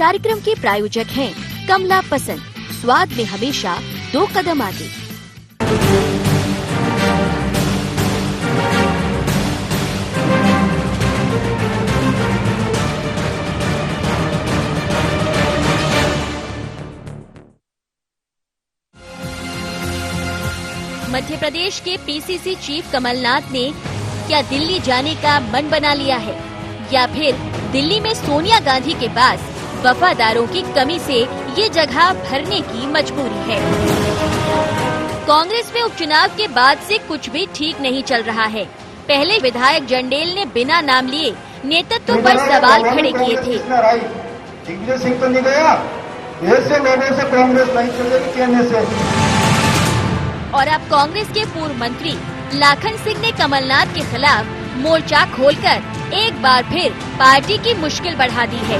कार्यक्रम के प्रायोजक हैं कमला पसंद, स्वाद में हमेशा 2 कदम आगे। मध्य प्रदेश के पीसीसी चीफ कमलनाथ ने क्या दिल्ली जाने का मन बना लिया है, या फिर दिल्ली में सोनिया गांधी के पास वफादारों की कमी से ये जगह भरने की मजबूरी है। कांग्रेस में उपचुनाव के बाद से कुछ भी ठीक नहीं चल रहा है। पहले विधायक जंडेल ने बिना नाम लिए नेतृत्व पर सवाल खड़े किए थे। दिग्विजय सिंह तो नहीं गया, ऐसे लोगों से कांग्रेस नहीं चलेगी कहने से। और अब कांग्रेस के पूर्व मंत्री लाखन सिंह ने कमलनाथ के खिलाफ मोर्चा खोलकर एक बार फिर पार्टी की मुश्किल बढ़ा दी है।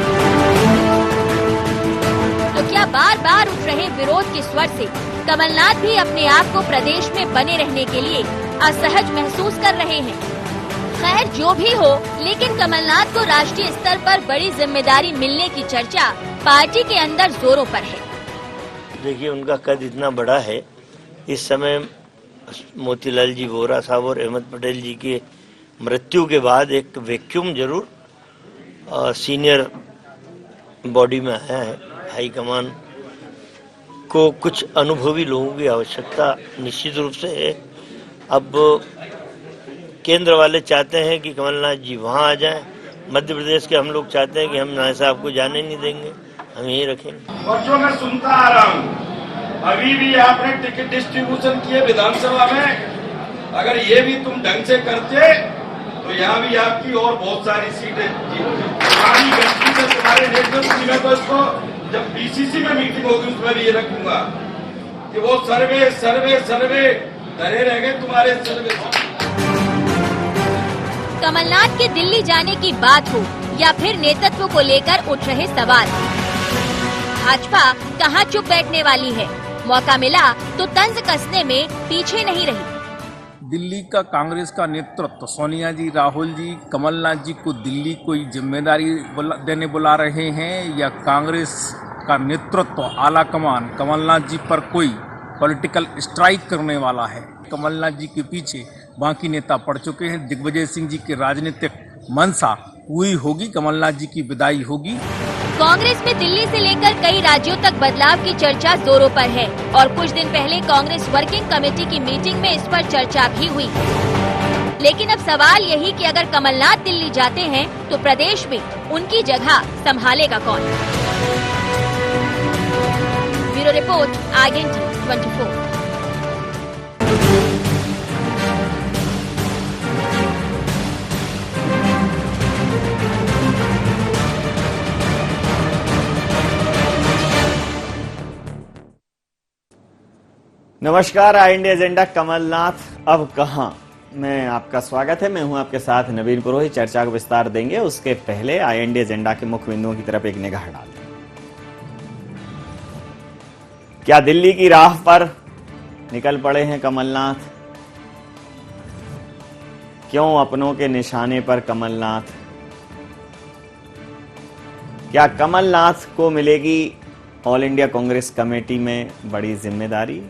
तो क्या बार बार उठ रहे विरोध के स्वर से कमलनाथ भी अपने आप को प्रदेश में बने रहने के लिए असहज महसूस कर रहे हैं? खैर जो भी हो, लेकिन कमलनाथ को राष्ट्रीय स्तर पर बड़ी जिम्मेदारी मिलने की चर्चा पार्टी के अंदर जोरों पर है। देखिए, उनका कद इतना बड़ा है, इस समय मोतीलाल जी वोरा साहब और अहमद पटेल जी की मृत्यु के बाद एक वैक्यूम जरूर सीनियर बॉडी में आया है। हाईकमान को कुछ अनुभवी लोगों की आवश्यकता निश्चित रूप से है। अब केंद्र वाले चाहते हैं कि कमलनाथ जी वहां आ जाएं, मध्य प्रदेश के हम लोग चाहते हैं कि हम नाय साहब को जाने नहीं देंगे, हम यही रखेंगे। और जो मैं सुनता आ रहा हूँ, अभी भी आपने टिकट डिस्ट्रीब्यूशन किए विधानसभा में, अगर ये भी तुम ढंग से करते तो यहाँ भी आपकी और बहुत सारी सीटें तुम्हारी गलती से तुम्हारे नेतृत्व में, तो इसको जब बीसीसी में मीटिंग होगी उसमें भी ये रखूंगा कि वो सर्वे सर्वे सर्वे धरे रह गए तुम्हारे सर्वे। कमलनाथ के दिल्ली जाने की बात हो या फिर नेतृत्व को लेकर उठ रहे सवाल, भाजपा कहां चुप बैठने वाली है? मौका मिला तो तंज कसने में पीछे नहीं रही। दिल्ली का कांग्रेस का नेतृत्व सोनिया जी, राहुल जी, कमलनाथ जी को दिल्ली कोई जिम्मेदारी देने बुला रहे हैं, या कांग्रेस का नेतृत्व आला कमान कमलनाथ जी पर कोई पॉलिटिकल स्ट्राइक करने वाला है? कमलनाथ जी के पीछे बाकी नेता पड़ चुके हैं। दिग्विजय सिंह जी की राजनीतिक मंशा पूरी होगी, कमलनाथ जी की विदाई होगी। कांग्रेस में दिल्ली से लेकर कई राज्यों तक बदलाव की चर्चा जोरों पर है और कुछ दिन पहले कांग्रेस वर्किंग कमेटी की मीटिंग में इस पर चर्चा भी हुई। लेकिन अब सवाल यही कि अगर कमलनाथ दिल्ली जाते हैं तो प्रदेश में उनकी जगह संभालेगा कौन? Bureau report, IND 24। नमस्कार, IND एजेंडा कमलनाथ अब कहां में आपका स्वागत है। मैं हूं आपके साथ नवीन पुरोहित। चर्चा को विस्तार देंगे, उसके पहले IND एजेंडा के मुख्य बिंदुओं की तरफ एक निगाह डालते हैं। क्या दिल्ली की राह पर निकल पड़े हैं कमलनाथ? क्यों अपनों के निशाने पर कमलनाथ? क्या कमलनाथ को मिलेगी ऑल इंडिया कांग्रेस कमेटी में बड़ी जिम्मेदारी?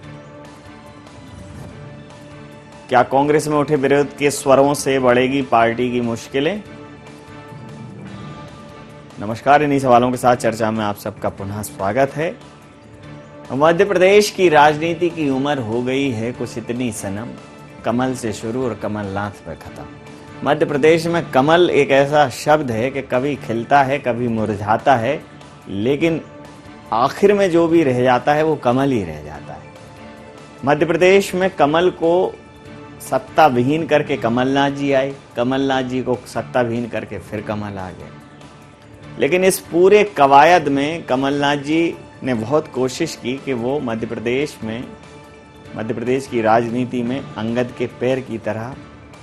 क्या कांग्रेस में उठे विरोध के स्वरों से बढ़ेगी पार्टी की मुश्किलें? नमस्कार, इन्हीं सवालों के साथ चर्चा में आप सबका पुनः स्वागत है। मध्य प्रदेश की राजनीति की उम्र हो गई है कुछ इतनी सनम, कमल से शुरू और कमलनाथ पर खत्म। मध्य प्रदेश में कमल एक ऐसा शब्द है कि कभी खिलता है, कभी मुरझाता है, लेकिन आखिर में जो भी रह जाता है वो कमल ही रह जाता है। मध्य प्रदेश में कमल को सत्ता विहीन करके कमलनाथ जी आए, कमलनाथ जी को सत्ता विहीन करके फिर कमल आ गए। लेकिन इस पूरे कवायद में कमलनाथ जी ने बहुत कोशिश की कि वो मध्य प्रदेश की राजनीति में अंगद के पैर की तरह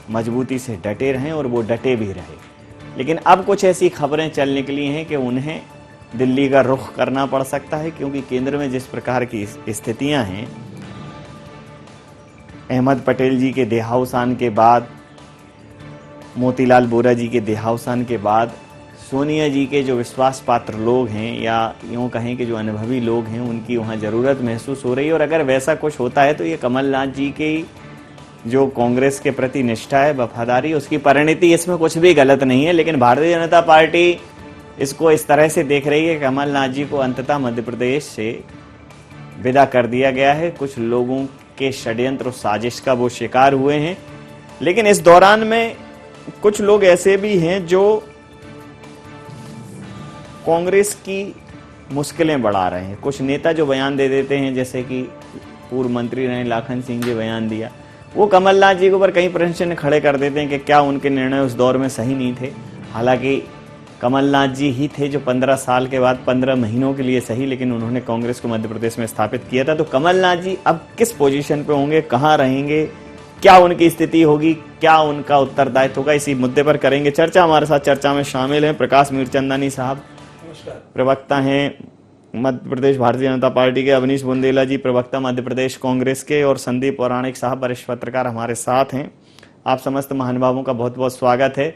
मजबूती से डटे रहें, और वो डटे भी रहे। लेकिन अब कुछ ऐसी खबरें चल निकली हैं कि उन्हें दिल्ली का रुख करना पड़ सकता है, क्योंकि केंद्र में जिस प्रकार की स्थितियां हैं, अहमद पटेल जी के देहावसान के बाद, मोतीलाल वोरा जी के देहावसान के बाद सोनिया जी के जो विश्वास पात्र लोग हैं या यूँ कहें कि जो अनुभवी लोग हैं उनकी वहाँ ज़रूरत महसूस हो रही है। और अगर वैसा कुछ होता है तो ये कमलनाथ जी की जो कांग्रेस के प्रति निष्ठा है, वफादारी, उसकी परिणति, इसमें कुछ भी गलत नहीं है। लेकिन भारतीय जनता पार्टी इसको इस तरह से देख रही है कि कमलनाथ जी को अंततः मध्य प्रदेश से विदा कर दिया गया है। कुछ लोगों के षड्यंत्र और साजिश का वो शिकार हुए हैं। लेकिन इस दौरान में कुछ लोग ऐसे भी हैं जो कांग्रेस की मुश्किलें बढ़ा रहे हैं। कुछ नेता जो बयान दे देते हैं, जैसे कि पूर्व मंत्री रहे लाखन सिंह जी बयान दिया, वो कमलनाथ जी के ऊपर कई प्रश्न चिन्ह खड़े कर देते हैं कि क्या उनके निर्णय उस दौर में सही नहीं थे। हालांकि कमलनाथ जी ही थे जो 15 साल के बाद 15 महीनों के लिए सही, लेकिन उन्होंने कांग्रेस को मध्य प्रदेश में स्थापित किया था। तो कमलनाथ जी अब किस पोजीशन पे होंगे, कहाँ रहेंगे, क्या उनकी स्थिति होगी, क्या उनका उत्तरदायित्व होगा, इसी मुद्दे पर करेंगे चर्चा। हमारे साथ चर्चा में शामिल हैं प्रकाश मीरचंदानी साहब, प्रवक्ता हैं मध्य प्रदेश भारतीय जनता पार्टी के, अवनीश बुंदेला जी प्रवक्ता मध्य प्रदेश कांग्रेस के, और संदीप पौराणिक साहब वरिष्ठ पत्रकार हमारे साथ हैं। आप समस्त महानुभावों का बहुत बहुत स्वागत है।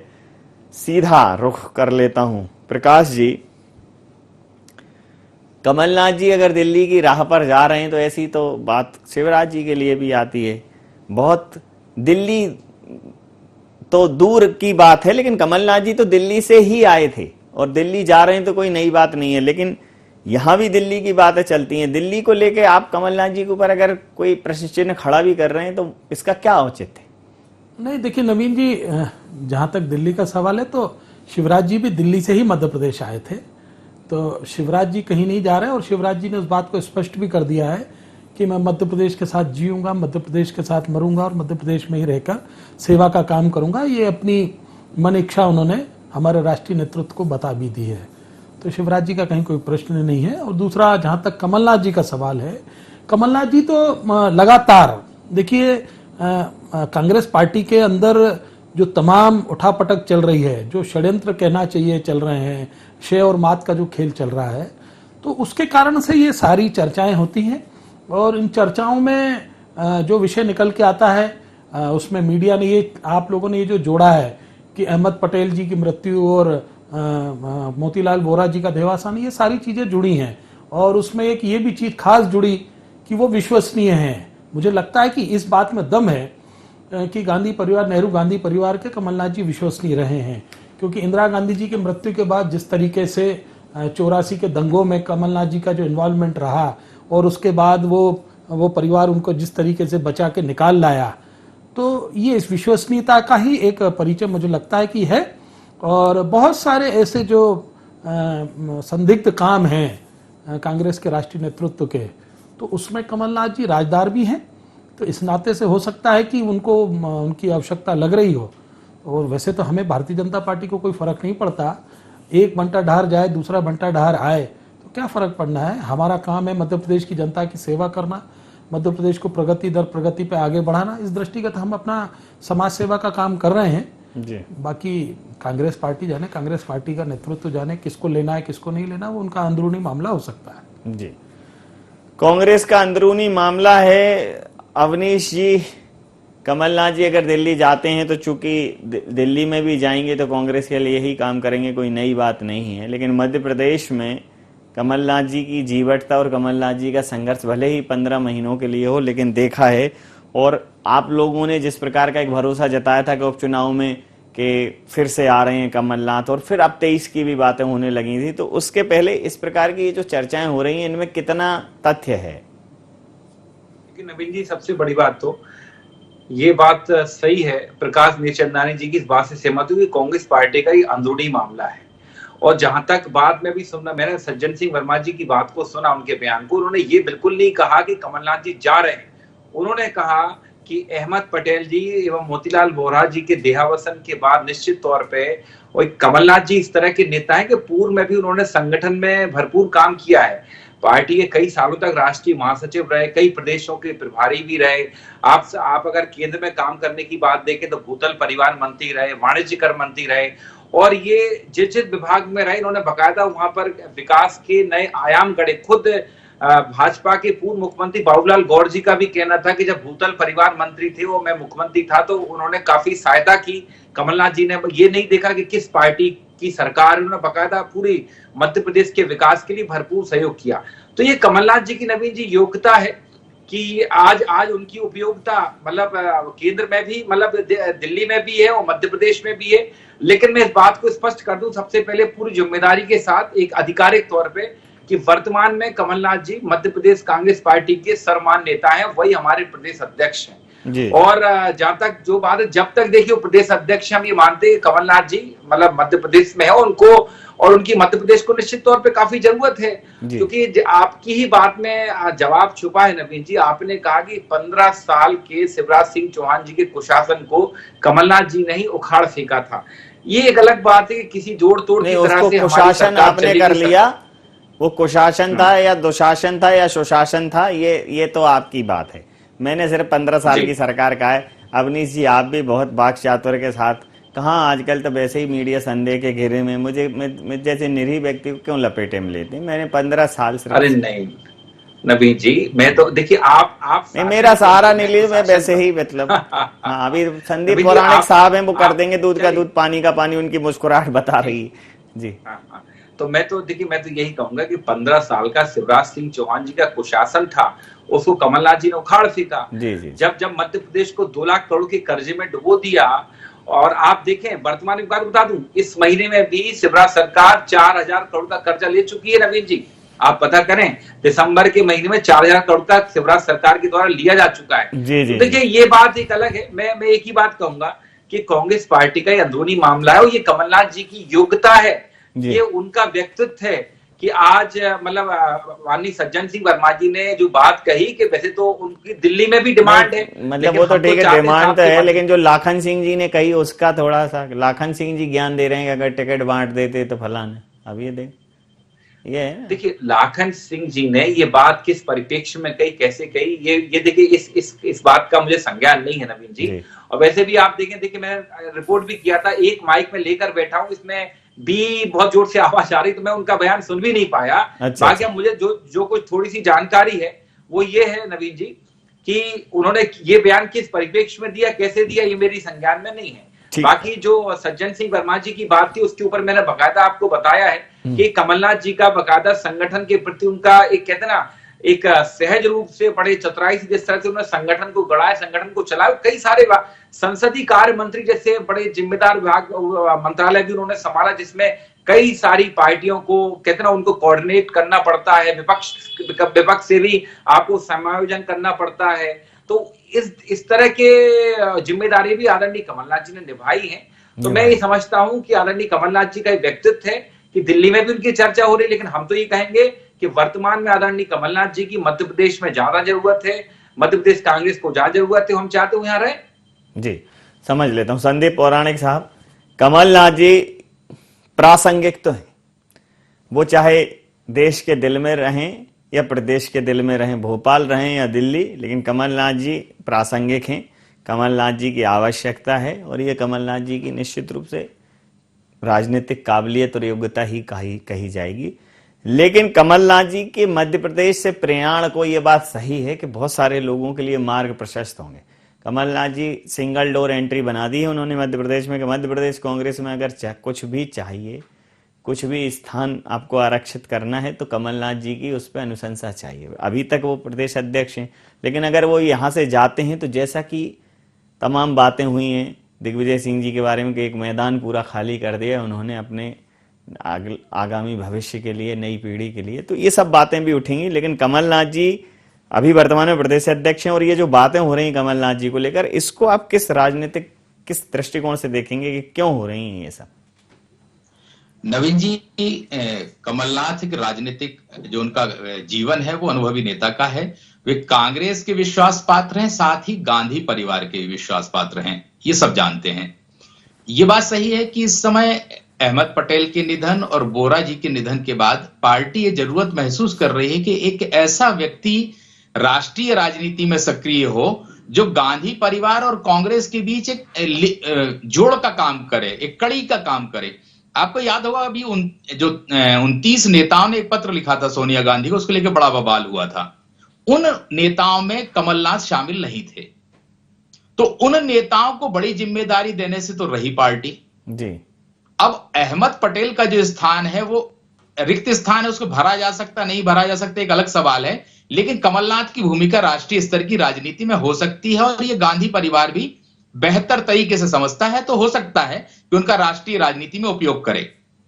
सीधा रुख कर लेता हूं प्रकाश जी, कमलनाथ जी अगर दिल्ली की राह पर जा रहे हैं तो ऐसी तो बात शिवराज जी के लिए भी आती है। बहुत दिल्ली तो दूर की बात है, लेकिन कमलनाथ जी तो दिल्ली से ही आए थे और दिल्ली जा रहे हैं तो कोई नई बात नहीं है। लेकिन यहां भी दिल्ली की बातें चलती हैं। दिल्ली को लेके आप कमलनाथ जी के ऊपर अगर कोई प्रश्न चिन्ह खड़ा भी कर रहे हैं तो इसका क्या औचित्य है? नहीं, देखिए नवीन जी, जहाँ तक दिल्ली का सवाल है तो शिवराज जी भी दिल्ली से ही मध्य प्रदेश आए थे। तो शिवराज जी कहीं नहीं जा रहे और शिवराज जी ने उस बात को स्पष्ट भी कर दिया है कि मैं मध्य प्रदेश के साथ जीऊंगा, मध्य प्रदेश के साथ मरूंगा और मध्य प्रदेश में ही रहकर सेवा का काम करूंगा। ये अपनी मन इच्छा उन्होंने हमारे राष्ट्रीय नेतृत्व को बता भी दी है। तो शिवराज जी का कहीं कोई प्रश्न नहीं है। और दूसरा, जहाँ तक कमलनाथ जी का सवाल है, कमलनाथ जी तो लगातार देखिए कांग्रेस पार्टी के अंदर जो तमाम उठापटक चल रही है, जो षड्यंत्र कहना चाहिए चल रहे हैं, शय और मात का जो खेल चल रहा है, तो उसके कारण से ये सारी चर्चाएं होती हैं। और इन चर्चाओं में जो विषय निकल के आता है उसमें मीडिया ने ये, आप लोगों ने ये जो जोड़ा है कि अहमद पटेल जी की मृत्यु और मोतीलाल वोरा जी का देहावसान, ये सारी चीजें जुड़ी हैं। और उसमें एक ये भी चीज खास जुड़ी कि वो विश्वसनीय हैं। मुझे लगता है कि इस बात में दम है कि गांधी परिवार, नेहरू गांधी परिवार के कमलनाथ जी विश्वसनीय रहे हैं। क्योंकि इंदिरा गांधी जी की मृत्यु के बाद जिस तरीके से 84 के दंगों में कमलनाथ जी का जो इन्वॉल्वमेंट रहा और उसके बाद वो परिवार उनको जिस तरीके से बचा के निकाल लाया, तो ये इस विश्वसनीयता का ही एक परिचय मुझे लगता है कि है। और बहुत सारे ऐसे जो संदिग्ध काम हैं कांग्रेस के राष्ट्रीय नेतृत्व के, तो उसमें कमलनाथ जी राजदार भी हैं। तो इस नाते से हो सकता है कि उनको उनकी आवश्यकता लग रही हो। और वैसे तो हमें भारतीय जनता पार्टी को कोई फर्क नहीं पड़ता, एक बंटा ढार जाए दूसरा बंटा ढार आए तो क्या फर्क पड़ना है। हमारा काम है मध्य प्रदेश की जनता की सेवा करना, मध्य प्रदेश को प्रगति दर प्रगति पे आगे बढ़ाना। इस दृष्टिगत हम अपना समाज सेवा का काम कर रहे हैं जी। बाकी कांग्रेस पार्टी जाने, कांग्रेस पार्टी का नेतृत्व जाने, किसको लेना है किसको नहीं लेना, वो उनका अंदरूनी मामला हो सकता है जी। कांग्रेस का अंदरूनी मामला है। अवनीश जी, कमलनाथ जी अगर दिल्ली जाते हैं तो चूंकि दिल्ली में भी जाएंगे तो कांग्रेस के लिए ही काम करेंगे, कोई नई बात नहीं है। लेकिन मध्य प्रदेश में कमलनाथ जी की जीवटता और कमलनाथ जी का संघर्ष भले ही 15 महीनों के लिए हो, लेकिन देखा है। और आप लोगों ने जिस प्रकार का एक भरोसा जताया था कि उपचुनाव में कि फिर से आ रहे हैं कमलनाथ, और फिर अब 23 की भी बातें होने लगी थी, तो उसके पहले इस प्रकार की ये जो चर्चाएं हो रही हैं, इनमें कितना तथ्य है? नवीन जी, सबसे बड़ी बात तो ये बात सही है, प्रकाश मीरचंदानी जी की इस बात से सहमत हूँ कि कांग्रेस पार्टी का ये अंदरूनी मामला है। और जहां तक बाद में भी सुनना, मैंने सज्जन सिंह वर्मा जी की बात को सुना, उनके बयान को, उन्होंने ये बिल्कुल नहीं कहा कि कमलनाथ जी जा रहे हैं। उन्होंने कहा कि अहमद पटेल जी एवं मोतीलाल वोरा जी के देहावसान के बाद निश्चित तौर पे, और कमलनाथ जी इस तरह के नेता हैं कि पूर्व में भी उन्होंने संगठन में भरपूर काम किया है, पार्टी के कई सालों तक राष्ट्रीय महासचिव रहे, कई प्रदेशों के प्रभारी भी रहे। आप अगर केंद्र में काम करने की बात देखें तो भूतल परिवहन मंत्री रहे, वाणिज्य कर मंत्री रहे, और ये जिस विभाग में रहे, इन्होंने बकायदा वहां पर विकास के नए आयाम गढ़े। खुद भाजपा के पूर्व मुख्यमंत्री बाबूलाल गौर जी का भी कहना था कि जब भूतल परिवहन मंत्री थे वो, मैं मुख्यमंत्री था, तो उन्होंने काफी सहायता की। कमलनाथ जी ने ये नहीं देखा कि किस पार्टी की सरकार, उन्होंने बकायदा पूरी मध्य प्रदेश के विकास के लिए भरपूर सहयोग किया। तो ये कमलनाथ जी की, नवीन जी, योग्यता है कि आज उनकी उपयोगिता मतलब केंद्र में भी, मतलब दिल्ली में भी है और मध्य प्रदेश में भी है। लेकिन मैं इस बात को स्पष्ट कर दूं सबसे पहले पूरी जिम्मेदारी के साथ, एक आधिकारिक तौर पे, कि वर्तमान में कमलनाथ जी मध्य प्रदेश कांग्रेस पार्टी के सर्वमान्य नेता हैं, वही हमारे प्रदेश अध्यक्ष हैं जी। और जहां तक जो बात है, जब तक देखिए प्रदेश अध्यक्ष, हम ये मानते हैं कमलनाथ जी मतलब मध्य प्रदेश में है, उनको और उनकी मध्य प्रदेश को निश्चित तौर पे काफी जरूरत है, क्योंकि आपकी ही बात में जवाब छुपा है नवीन जी। आपने कहा कि 15 साल के शिवराज सिंह चौहान जी के कुशासन को कमलनाथ जी ने ही उखाड़ फेंका था। ये एक अलग बात है कि किसी जोड़ तोड़ की तरह से कुशासन आपने कर लिया, वो कुशासन था या दुशासन था या सुशासन था, ये तो आपकी बात है। मैंने सिर्फ 15 साल की सरकार कहा है। अवनीश जी, आप भी बहुत वाक चातुर्य के साथ, कहाँ आजकल तो वैसे ही मीडिया संदेह के घेरे में मुझे जैसे निरीह व्यक्ति को क्यों लपेटे में लेते हैं। मैंने 15 साल से। अरे नहीं नवीन जी, मैं तो देखिए आप मेरा सहारा नहीं लिया, मैं वैसे ही मतलब हाँ, अभी संदीप पौराणिक साहब हैं, वो कर देंगे दूध का दूध पानी का पानी, उनकी मुस्कुराहट बता रही है जी। तो मैं तो देखिए, मैं तो यही कहूंगा कि 15 साल का शिवराज सिंह चौहान जी का कुशासन था, उसको कमलनाथ जी ने उखाड़ फेंका। जब मध्य प्रदेश को 2 लाख करोड़ के कर्जे में डुबो दिया। और आप देखें, वर्तमान में बात बता दूं, इस महीने में भी शिवराज सरकार 4000 करोड़ का कर्जा ले चुकी है नवीन जी। आप पता करें, दिसंबर के महीने में 4000 करोड़ का शिवराज सरकार के द्वारा लिया जा चुका है। तो देखिए, ये बात एक अलग है। मैं एक ही बात कहूंगा कि कांग्रेस पार्टी का ये अंदरूनी मामला है और ये कमलनाथ जी की योग्यता है, ये उनका व्यक्तित्व है कि आज मतलब माननीय सज्जन सिंह वर्मा जी ने जो बात कही कि वैसे तो उनकी दिल्ली में भी डिमांड है, मतलब वो तो ठीक है, डिमांड तो है, लेकिन जो लाखन सिंह जी ने कही उसका थोड़ा सा, लाखन सिंह जी ज्ञान दे रहे हैं कि अगर टिकट बांट देते तो फलाना। अब ये देखिए, लाखन सिंह जी ने ये बात किस परिप्रेक्ष्य में कही, कैसे कही, ये देखिए, इस बात का मुझे संज्ञान नहीं है नवीन जी। और वैसे भी आप देखिए मैंने रिपोर्ट भी किया था, एक माइक में लेकर बैठा हूं, इसमें भी बहुत जोर से आवाज आ रही, तो मैं उनका बयान सुन भी नहीं पाया। बाकी मुझे जो कुछ थोड़ी सी जानकारी है वो ये है नवीन जी कि उन्होंने ये बयान किस परिप्रेक्ष्य में दिया, कैसे दिया, ये मेरी संज्ञान में नहीं है। बाकी जो सज्जन सिंह वर्मा जी की बात थी, उसके ऊपर मैंने बकायदा आपको बताया है कि कमलनाथ जी का बकायदा संगठन के प्रति उनका एक, कहते ना, एक सहज रूप से, बड़े चतुराई से जिस तरह से उन्होंने संगठन को गढ़ाया, संगठन को चलाया। कई सारे संसदीय कार्य मंत्री जैसे बड़े जिम्मेदार विभाग मंत्रालय भी उन्होंने संभाला, जिसमें कई सारी पार्टियों को, कहते ना, उनको कोऑर्डिनेट करना पड़ता है, विपक्ष से भी आपको समायोजन करना पड़ता है। तो इस तरह के जिम्मेदारी भी आदरणीय कमलनाथ जी ने निभाई है। तो मैं ये समझता हूं कि आदरणीय कमलनाथ जी का एक व्यक्तित्व है कि दिल्ली में भी उनकी चर्चा हो रही है, लेकिन हम तो ये कहेंगे कि वर्तमान में आदरणीय कमलनाथ जी की मध्य प्रदेश में ज्यादा जरूरत है, मध्य प्रदेश कांग्रेस को ज्यादा जरूरत है, हम चाहते हैं यहाँ रहे जी। समझ लेता हूं। संदीप पौराणिक साहब, कमलनाथ जी प्रासंगिक तो है, वो चाहे देश के दिल में रहें या प्रदेश के दिल में रहें, भोपाल रहें या दिल्ली, लेकिन कमलनाथ जी प्रासंगिक हैं, कमलनाथ जी की आवश्यकता है और ये कमलनाथ जी की निश्चित रूप से राजनीतिक काबिलियत और योग्यता ही कही जाएगी। लेकिन कमलनाथ जी के मध्य प्रदेश से प्रयाण को ये बात सही है कि बहुत सारे लोगों के लिए मार्ग प्रशस्त होंगे। कमलनाथ जी सिंगल डोर एंट्री बना दी है उन्होंने मध्य प्रदेश में कि मध्य प्रदेश कांग्रेस में अगर कुछ भी चाहिए, कुछ भी स्थान आपको आरक्षित करना है तो कमलनाथ जी की उस पर अनुशंसा चाहिए। अभी तक वो प्रदेश अध्यक्ष हैं, लेकिन अगर वो यहाँ से जाते हैं तो जैसा कि तमाम बातें हुई हैं दिग्विजय सिंह जी के बारे में कि एक मैदान पूरा खाली कर दिया उन्होंने अपने आगामी भविष्य के लिए, नई पीढ़ी के लिए, तो ये सब बातें भी उठेंगी। लेकिन कमलनाथ जी अभी वर्तमान में प्रदेश अध्यक्ष हैं और ये जो बातें हो रही हैं कमलनाथ जी को लेकर, इसको आप किस राजनीतिक, किस दृष्टिकोण से देखेंगे कि क्यों हो रही हैं ये सब? नवीन जी, कमलनाथ एक राजनीतिक जो उनका जीवन है वो अनुभवी नेता का है। वे कांग्रेस के विश्वास पात्र हैं, साथ ही गांधी परिवार के विश्वास पात्र हैं, ये सब जानते हैं। ये बात सही है कि इस समय अहमद पटेल के निधन और बोरा जी के निधन के बाद पार्टी ये जरूरत महसूस कर रही है कि एक ऐसा व्यक्ति राष्ट्रीय राजनीति में सक्रिय हो जो गांधी परिवार और कांग्रेस के बीच एक जोड़ का काम करे, एक कड़ी का काम करे। आपको याद होगा अभी 29 नेताओं ने एक पत्र लिखा था सोनिया गांधी को, उसको लेकर बड़ा बवाल हुआ था। उन नेताओं में कमलनाथ शामिल नहीं थे, तो उन नेताओं को बड़ी जिम्मेदारी देने से तो रही पार्टी जी। अब अहमद पटेल का जो स्थान है, वो रिक्त स्थान है, उसको भरा जा सकता नहीं भरा जा सकता एक अलग सवाल है, लेकिन कमलनाथ की भूमिका राष्ट्रीय स्तर की राजनीति में हो सकती है और ये गांधी परिवार भी बेहतर तरीके से समझता है, तो हो सकता है कि उनका राष्ट्रीय राजनीति में उपयोग करे।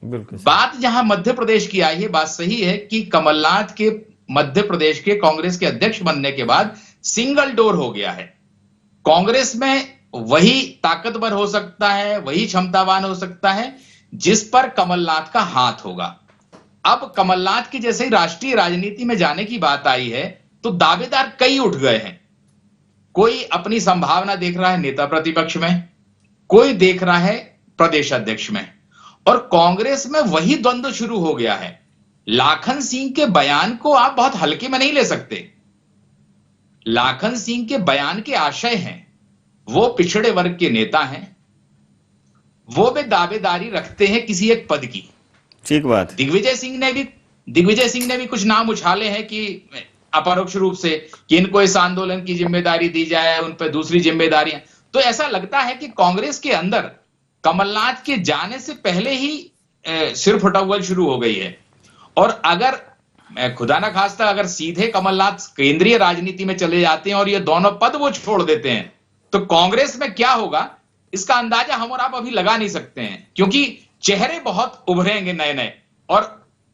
बात जहां मध्य प्रदेश की आई है, बात सही है कि कमलनाथ के मध्य प्रदेश के कांग्रेस के अध्यक्ष बनने के बाद सिंगल डोर हो गया है। कांग्रेस में वही ताकतवर हो सकता है, वही क्षमतावान हो सकता है जिस पर कमलनाथ का हाथ होगा। अब कमलनाथ की जैसे ही राष्ट्रीय राजनीति में जाने की बात आई है, तो दावेदार कई उठ गए हैं। कोई अपनी संभावना देख रहा है नेता प्रतिपक्ष में, कोई देख रहा है प्रदेश अध्यक्ष में, और कांग्रेस में वही द्वंद्व शुरू हो गया है। लाखन सिंह के बयान को आप बहुत हल्के में नहीं ले सकते। लाखन सिंह के बयान के आशय हैं, वो पिछड़े वर्ग के नेता हैं, वो भी दावेदारी रखते हैं किसी एक पद की। ठीक बात। दिग्विजय सिंह ने भी कुछ नाम उछाले हैं कि अपरोक्ष रूप से कि इनको इस आंदोलन की जिम्मेदारी दी जाए, उन पर दूसरी जिम्मेदारियां। तो ऐसा लगता है कि कांग्रेस के अंदर कमलनाथ के जाने से पहले ही सिर फुटौल शुरू हो गई है। और अगर खुदा ना खास्ता अगर सीधे कमलनाथ केंद्रीय राजनीति में चले जाते हैं और ये दोनों पद वो छोड़ देते हैं, तो कांग्रेस में क्या होगा इसका अंदाजा हम और आप अभी लगा नहीं सकते हैं, क्योंकि चेहरे बहुत उभरेंगे नए नए। और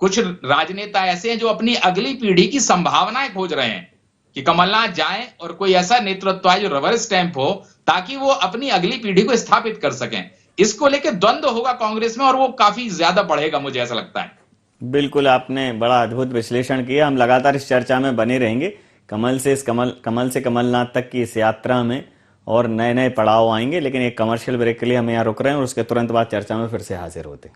कुछ राजनेता ऐसे हैं जो अपनी अगली पीढ़ी की संभावनाएं खोज रहे हैं कि कमलनाथ जाएं और कोई ऐसा नेतृत्व आए जो रबर स्टैंप हो, ताकि वो अपनी अगली पीढ़ी को स्थापित कर सकें। इसको लेकर द्वंद्व होगा कांग्रेस में और वो काफी ज्यादा बढ़ेगा, मुझे ऐसा लगता है। बिल्कुल, आपने बड़ा अद्भुत विश्लेषण किया। हम लगातार इस चर्चा में बने रहेंगे। कमल से कमलनाथ तक की इस यात्रा में और नए नए पड़ाव आएंगे, लेकिन एक कमर्शियल ब्रेक के लिए हम यहाँ रुक रहे हैं और उसके तुरंत बाद चर्चा में फिर से हाजिर होते हैं।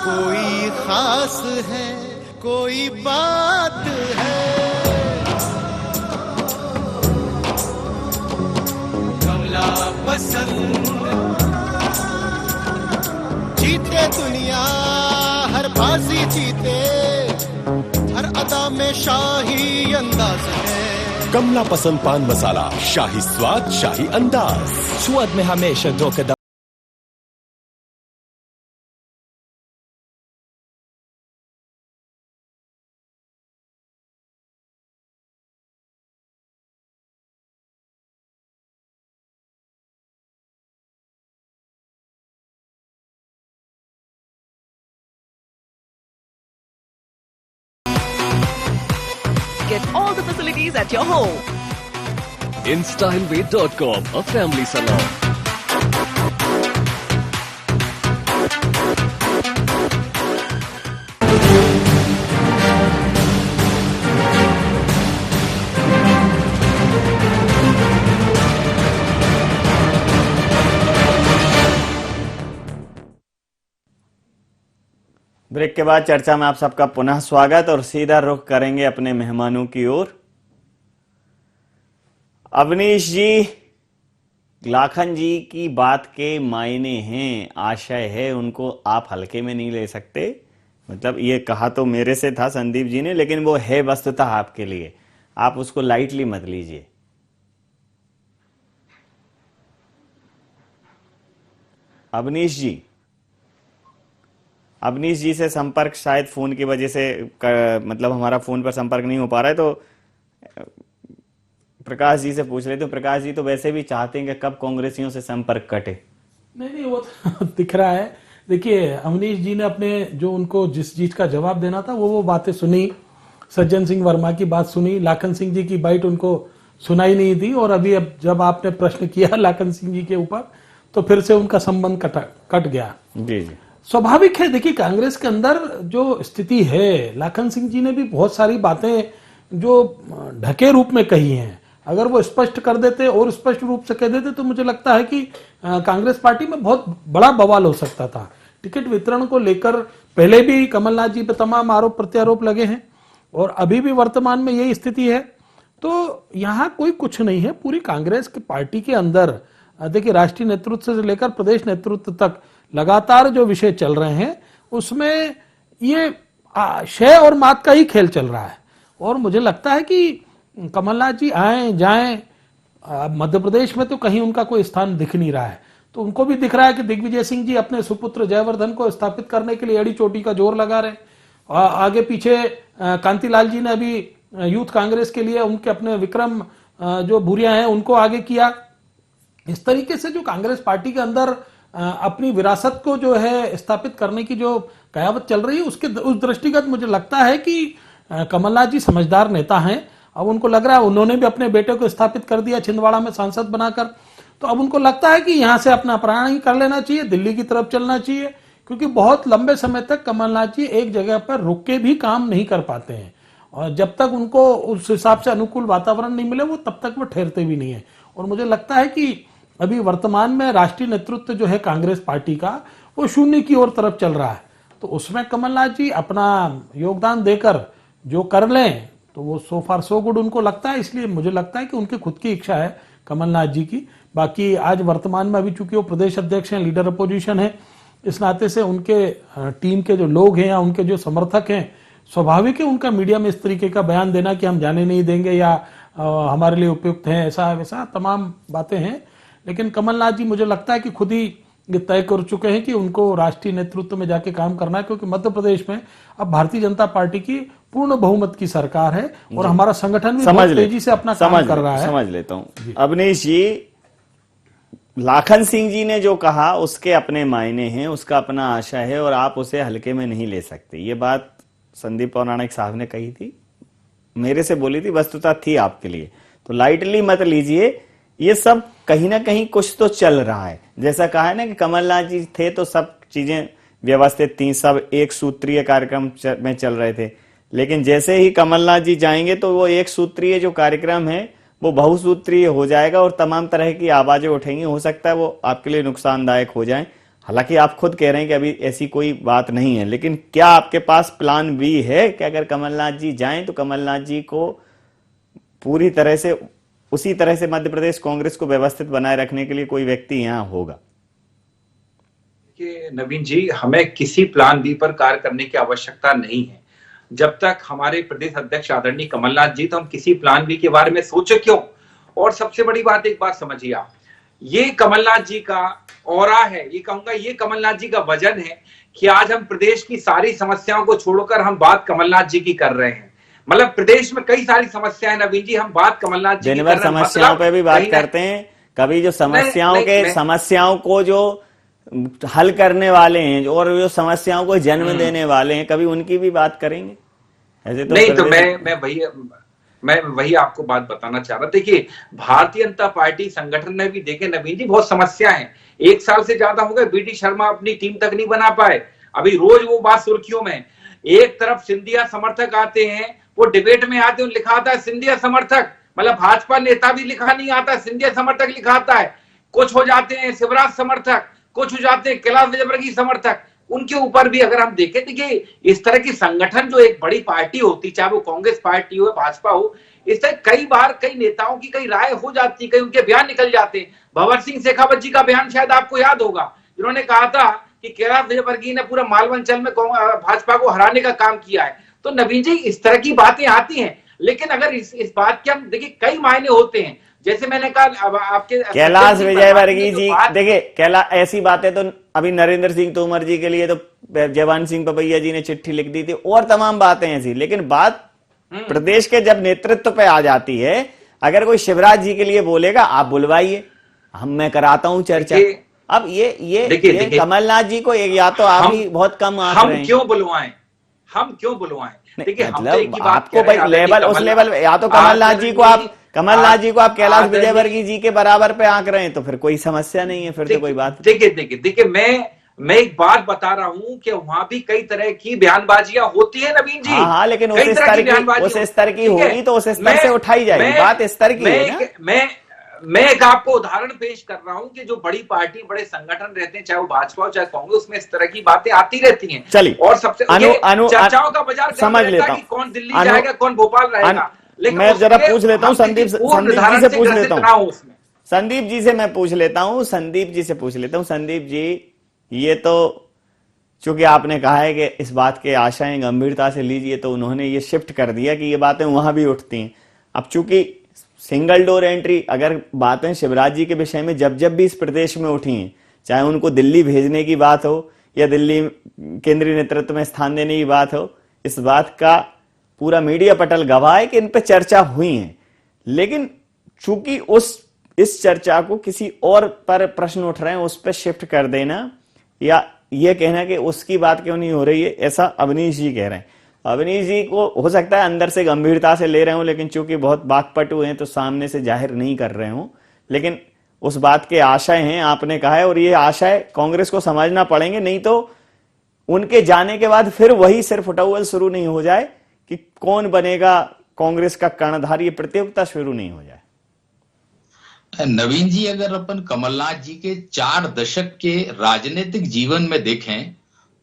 कोई खास है, कोई बात है, कमला पसंद। जीते दुनिया हर बाजी जीते, हर अदा में शाही अंदाज है। कमला पसंद पान मसाला, शाही स्वाद, शाही अंदाज, स्वाद में हमेशा दो कदम। Get all the facilities at your home. InStyleWay.com, a family salon. Break के बाद चर्चा में आप सबका पुनः स्वागत और सीधा रुख करेंगे अपने मेहमानों की ओर। अवनीश जी, लाखन जी की बात के मायने हैं, आशय है, उनको आप हल्के में नहीं ले सकते। मतलब ये कहा तो मेरे से था संदीप जी ने, लेकिन वो है वस्तुतः आपके लिए, आप उसको लाइटली मत लीजिए। अवनीश जी से संपर्क शायद फोन की वजह से मतलब हमारा फोन पर संपर्क नहीं हो पा रहा है, तो प्रकाश जी से पूछ रहे थे। प्रकाश जी तो वैसे भी चाहते हैं कि कब कांग्रेसियों से संपर्क कटे। नहीं वो तो दिख रहा है। देखिए, अवनीश जी ने अपने जो उनको जिस चीज का जवाब देना था वो बातें सुनी। सज्जन सिंह वर्मा की बात सुनी, लाखन सिंह जी की बाइट उनको सुनाई नहीं थी, और अभी अब जब आपने प्रश्न किया लाखन सिंह जी के ऊपर तो फिर से उनका संबंध कट गया। जी स्वाभाविक है। देखिए, कांग्रेस के अंदर जो स्थिति है, लाखन सिंह जी ने भी बहुत सारी बातें जो ढके रूप में कही हैं, अगर वो स्पष्ट कर देते और स्पष्ट रूप से कह देते तो मुझे लगता है कि कांग्रेस पार्टी में बहुत बड़ा बवाल हो सकता था। टिकट वितरण को लेकर पहले भी कमलनाथ जी पर तमाम आरोप प्रत्यारोप लगे हैं और अभी भी वर्तमान में यही स्थिति है। तो यहाँ कोई कुछ नहीं है। पूरी कांग्रेस की पार्टी के अंदर देखिए, राष्ट्रीय नेतृत्व से लेकर प्रदेश नेतृत्व तक लगातार जो विषय चल रहे हैं उसमें ये शय और मात का ही खेल चल रहा है। और मुझे लगता है कि कमलनाथ जी आए जाएं, मध्य प्रदेश में तो कहीं उनका कोई स्थान दिख नहीं रहा है। तो उनको भी दिख रहा है कि दिग्विजय सिंह जी अपने सुपुत्र जयवर्धन को स्थापित करने के लिए एड़ी चोटी का जोर लगा रहे हैं। आगे पीछे कांतिलाल जी ने अभी यूथ कांग्रेस के लिए उनके अपने विक्रम जो भूरिया हैं उनको आगे किया। इस तरीके से जो कांग्रेस पार्टी के अंदर अपनी विरासत को जो है स्थापित करने की जो कयावत चल रही है उस दृष्टिगत मुझे लगता है कि कमलनाथ जी समझदार नेता हैं। अब उनको लग रहा है, उन्होंने भी अपने बेटे को स्थापित कर दिया छिंदवाड़ा में सांसद बनाकर, तो अब उनको लगता है कि यहां से अपना प्राण ही कर लेना चाहिए, दिल्ली की तरफ चलना चाहिए। क्योंकि बहुत लंबे समय तक कमलनाथ जी एक जगह पर रुक के भी काम नहीं कर पाते हैं और जब तक उनको उस हिसाब से अनुकूल वातावरण नहीं मिले वो तब तक वो ठहरते भी नहीं है। और मुझे लगता है कि अभी वर्तमान में राष्ट्रीय नेतृत्व जो है कांग्रेस पार्टी का वो शून्य की ओर तरफ चल रहा है। तो उसमें कमलनाथ जी अपना योगदान देकर जो कर लें तो वो सो फार सो गुड उनको लगता है। इसलिए मुझे लगता है कि उनकी खुद की इच्छा है कमलनाथ जी की। बाकी आज वर्तमान में अभी चूंकि वो प्रदेश अध्यक्ष हैं, लीडर अपोजिशन है, इस नाते से उनके टीम के जो लोग हैं या उनके जो समर्थक हैं, स्वाभाविक है उनका मीडिया में इस तरीके का बयान देना कि हम जाने नहीं देंगे या हमारे लिए उपयुक्त है, ऐसा वैसा तमाम बातें हैं। लेकिन कमलनाथ जी मुझे लगता है कि खुद ही ये तय कर चुके हैं कि उनको राष्ट्रीय नेतृत्व में जाके काम करना है, क्योंकि मध्य प्रदेश में अब भारतीय जनता पार्टी की पूर्ण बहुमत की सरकार है और हमारा संगठन भी बहुत तेजी से अपना काम कर रहा है। समझ लेता हूं अवनीश जी, लाखन सिंह जी ने जो कहा उसके अपने मायने हैं, उसका अपना आशा है और आप उसे हल्के में नहीं ले सकते। ये बात संदीप पौराणिक साहब ने कही थी, मेरे से बोली थी, वस्तुतः थी आपके लिए, तो लाइटली मत लीजिए। ये सब कहीं ना कहीं कुछ तो चल रहा है। जैसा कहा है ना कि कमलनाथ जी थे तो सब चीजें व्यवस्थित थी, सब एक सूत्रीय कार्यक्रम में चल रहे थे। लेकिन जैसे ही कमलनाथ जी जाएंगे तो वो एक सूत्रीय जो कार्यक्रम है वो बहुसूत्रीय हो जाएगा और तमाम तरह की आवाजें उठेंगी। हो सकता है वो आपके लिए नुकसानदायक हो जाए। हालांकि आप खुद कह रहे हैं कि अभी ऐसी कोई बात नहीं है, लेकिन क्या आपके पास प्लान बी है कि अगर कमलनाथ जी जाएं तो कमलनाथ जी को पूरी तरह से उसी तरह से मध्य प्रदेश कांग्रेस को व्यवस्थित बनाए रखने के लिए कोई व्यक्ति यहाँ होगा? कि नवीन जी, हमें किसी प्लान बी पर कार्य करने की आवश्यकता नहीं है। जब तक हमारे प्रदेश अध्यक्ष आदरणीय कमलनाथ जी, तो हम किसी प्लान बी के बारे में सोचे क्यों। और सबसे बड़ी बात, एक बात समझिए आप, ये कमलनाथ जी का ऑरा है, ये कहूंगा ये कमलनाथ जी का वजन है कि आज हम प्रदेश की सारी समस्याओं को छोड़कर हम बात कमलनाथ जी की कर रहे हैं। मतलब प्रदेश में कई सारी समस्याएं नवीन जी, हम बात कमलनाथ जी की कर रहे हैं। समस्याओं पे भी बात करते हैं, कभी जो समस्याओं को जो हल करने वाले हैं और जो समस्याओं को जन्म देने वाले हैं, कभी उनकी भी बात करेंगे। ऐसे तो नहीं, तो मैं वही आपको बात बताना चाह रहा। देखिए, भारतीय जनता पार्टी संगठन में भी देखे नवीन जी बहुत समस्या है। 1 साल से ज्यादा हो गए बीडी शर्मा अपनी टीम तक नहीं बना पाए, अभी रोज वो बात सुर्खियों में। एक तरफ सिंधिया समर्थक आते हैं, वो डिबेट में आते हैं, लिखा आता है सिंधिया समर्थक, मतलब भाजपा नेता भी लिखा नहीं आता, सिंधिया समर्थक लिखा आता है। कुछ हो जाते हैं शिवराज समर्थक, कुछ हो जाते हैं कैलाश विजयवर्गीय समर्थक। उनके ऊपर भी अगर हम देखें, देखिए इस तरह की संगठन जो एक बड़ी पार्टी होती, चाहे वो कांग्रेस पार्टी हो भाजपा हो, इस तरह कई बार कई नेताओं की कई राय हो जाती, कई उनके बयान निकल जाते हैं। भंवर सिंह शेखावत जी का बयान शायद आपको याद होगा, जिन्होंने कहा था कि कैलाश विजयवर्गीय ने पूरा मालवंचल में भाजपा को हराने का काम किया है। तो नवीन जी, इस तरह की बातें आती हैं, लेकिन अगर इस बात के हम देखिए कई मायने होते हैं। जैसे मैंने कहा, अब आपके कैलाश विजयवर्गीय जी, देखिए ऐसी बातें तो अभी नरेंद्र सिंह तोमर जी के लिए तो जयवंत सिंह पपैया जी ने चिट्ठी लिख दी थी और तमाम बातें ऐसी। लेकिन बात प्रदेश के जब नेतृत्व पे आ जाती है, अगर कोई शिवराज जी के लिए बोलेगा, आप बुलवाइए, मैं कराता हूं चर्चा। अब ये कमलनाथ जी को या तो आप ही बहुत कम आंक रहे हैं। हम क्यों बुलवाएं? देखिए, मतलब आपको भाई लेवल उस लेवल या तो कमलनाथ जी को आप कैलाश विजयवर्गीय जी के बराबर पे आंक रहे हैं, तो फिर कोई समस्या नहीं है, फिर तो कोई बात। देखिए मैं एक बात बता रहा हूं कि वहां भी कई तरह की बयानबाजियां होती है नवीन जी। हाँ, लेकिन उस स्तर की होगी तो उस स्तर से उठाई जाएगी, बात स्तर की है ना। मैं एक आपको उदाहरण पेश कर रहा हूं कि जो बड़ी पार्टी, बड़े संगठन रहते हैं, चाहे वो भाजपा हो चाहे कांग्रेस, उसमें इस तरह की बातें आती रहती हैं। चलिए, और सबसे चर्चाओं का बाजार समझ लेता हूं, कौन दिल्ली जाएगा, कौन भोपाल रहेगा। लेकिन मैं जरा पूछ लेता हूं संदीप जी से पूछ लेता हूं। संदीप जी से पूछ लेता हूं। संदीप जी, ये तो चूंकि आपने कहा है कि इस बात के आशाएं गंभीरता से लीजिए, तो उन्होंने ये शिफ्ट कर दिया कि ये बातें वहां भी उठती हैं। अब चूंकि सिंगल डोर एंट्री, अगर बातें शिवराज जी के विषय में जब जब भी इस प्रदेश में उठी हैं, चाहे उनको दिल्ली भेजने की बात हो या दिल्ली केंद्रीय नेतृत्व में स्थान देने की बात हो, इस बात का पूरा मीडिया पटल गवाह है कि इन पर चर्चा हुई है। लेकिन चूंकि इस चर्चा को किसी और पर प्रश्न उठ रहे हैं, उस पर शिफ्ट कर देना या यह कहना कि उसकी बात क्यों नहीं हो रही है, ऐसा अवनीश जी कह रहे हैं। अवनीश जी को हो सकता है अंदर से गंभीरता से ले रहे हो, लेकिन चूंकि बहुत बाकपटु हैं तो सामने से जाहिर नहीं कर रहे हो। लेकिन उस बात के आशय हैं, आपने कहा है, और ये आशय कांग्रेस को समझना पड़ेंगे, नहीं तो उनके जाने के बाद फिर वही सिर्फ उटाउल शुरू नहीं हो जाए कि कौन बनेगा कांग्रेस का कर्णधार, ये प्रतियोगिता शुरू नहीं हो जाए। नवीन जी, अगर अपन कमलनाथ जी के 4 दशक के राजनीतिक जीवन में देखें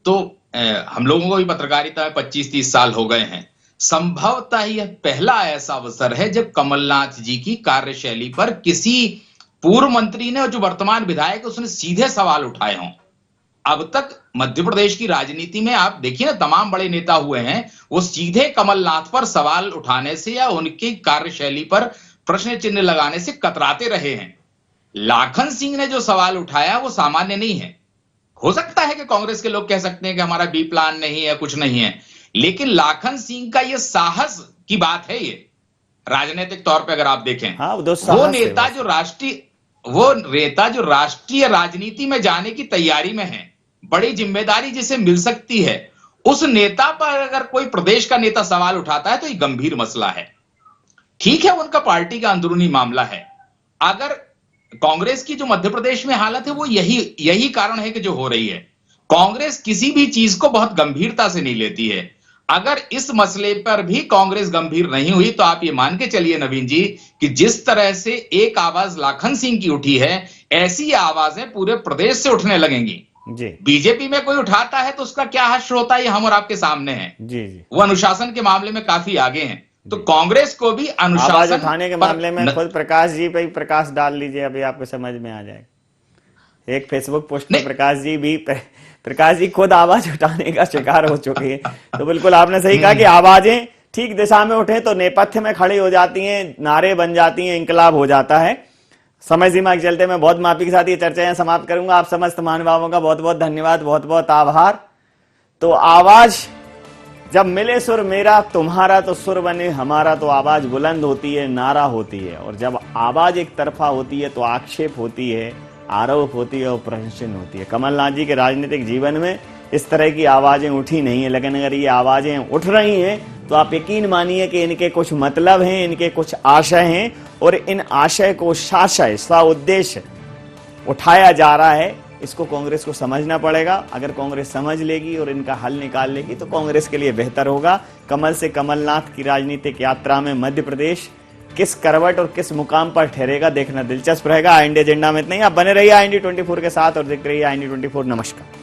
तो हम लोगों को भी पत्रकारिता में 25-30 साल हो गए हैं। संभवतः यह पहला ऐसा अवसर है जब कमलनाथ जी की कार्यशैली पर किसी पूर्व मंत्री ने और जो वर्तमान विधायक उसने सीधे सवाल उठाए हों। अब तक मध्य प्रदेश की राजनीति में आप देखिए ना, तमाम बड़े नेता हुए हैं, वो सीधे कमलनाथ पर सवाल उठाने से या उनकी कार्यशैली पर प्रश्न चिन्ह लगाने से कतराते रहे हैं। लाखन सिंह ने जो सवाल उठाया वो सामान्य नहीं है। हो सकता है कि कांग्रेस के लोग कह सकते हैं कि हमारा बी प्लान नहीं है, कुछ नहीं है, लेकिन लाखन सिंह का ये साहस की बात है। ये राजनीतिक तौर पे अगर आप देखें, वो नेता जो राष्ट्रीय राजनीति में जाने की तैयारी में है, बड़ी जिम्मेदारी जिसे मिल सकती है, उस नेता पर अगर कोई प्रदेश का नेता सवाल उठाता है तो ये गंभीर मसला है। ठीक है, उनका पार्टी का अंदरूनी मामला है। अगर कांग्रेस की जो मध्य प्रदेश में हालत है वो यही कारण है कि जो हो रही है, कांग्रेस किसी भी चीज को बहुत गंभीरता से नहीं लेती है। अगर इस मसले पर भी कांग्रेस गंभीर नहीं हुई तो आप ये मान के चलिए नवीन जी कि जिस तरह से एक आवाज लाखन सिंह की उठी है, ऐसी आवाजें पूरे प्रदेश से उठने लगेंगी। बीजेपी में कोई उठाता है तो उसका क्या हश्र होता है, ये हम और आपके सामने है। वो अनुशासन के मामले में काफी आगे हैं, तो कांग्रेस को भी अनुशासन उठाने के मामले में खुद प्रकाश जी पे प्रकाश डाल लीजिए, अभी आपको समझ में आ जाएगा। एक फेसबुक पोस्ट में प्रकाश जी खुद आवाज उठाने का शिकार हो चुके हैं। तो बिल्कुल आपने सही कहा कि आवाजें ठीक दिशा में उठे तो नेपथ्य में खड़ी हो जाती हैं, नारे बन जाती हैं, इंकलाब हो जाता है। समय सीमा के चलते मैं बहुत माफी के साथ ये चर्चा समाप्त करूंगा। आप समस्त महानुभावों का बहुत बहुत धन्यवाद, बहुत बहुत आभार। तो आवाज जब मिले सुर मेरा तुम्हारा तो सुर बने हमारा, तो आवाज बुलंद होती है, नारा होती है। और जब आवाज एक तरफा होती है तो आक्षेप होती है, आरोप होती है और प्रशंसन होती है। कमलनाथ जी के राजनीतिक जीवन में इस तरह की आवाजें उठी नहीं है, लेकिन अगर ये आवाजें उठ रही हैं तो आप यकीन मानिए कि इनके कुछ मतलब हैं, इनके कुछ आशय हैं, और इन आशय को साशय उद्देश्य उठाया जा रहा है। इसको कांग्रेस को समझना पड़ेगा। अगर कांग्रेस समझ लेगी और इनका हल निकाल लेगी तो कांग्रेस के लिए बेहतर होगा। कमल से कमलनाथ की राजनीतिक यात्रा में मध्य प्रदेश किस करवट और किस मुकाम पर ठहरेगा, देखना दिलचस्प रहेगा। IND एजेंडा में इतना ही। आप बने रहिए IND 24 के साथ और देखते रहिए IND 24। नमस्कार।